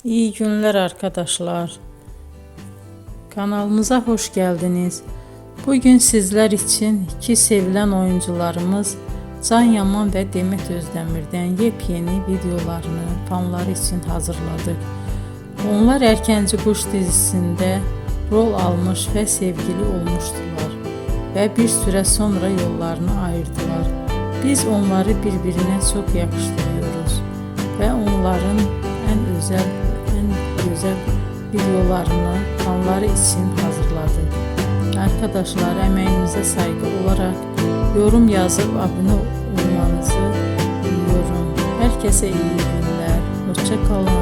İyi günler arkadaşlar. Kanalımıza hoş geldiniz. Bugün sizler için iki sevilen oyuncularımız Can Yaman ve Demet Özdemir'den yepyeni videolarını fanları için hazırladık. Onlar Erkenci Kuş dizisinde rol almış ve sevgili olmuştular ve bir süre sonra yollarını ayırdılar. Biz onları birbirine çok yakıştırıyoruz ve onların en güzel videolarını fanları için hazırladık. Arkadaşlar, emeğinize saygı olarak yorum yazıp abone olmanızı diliyorum. Herkese iyi günler. Hoşça kalın.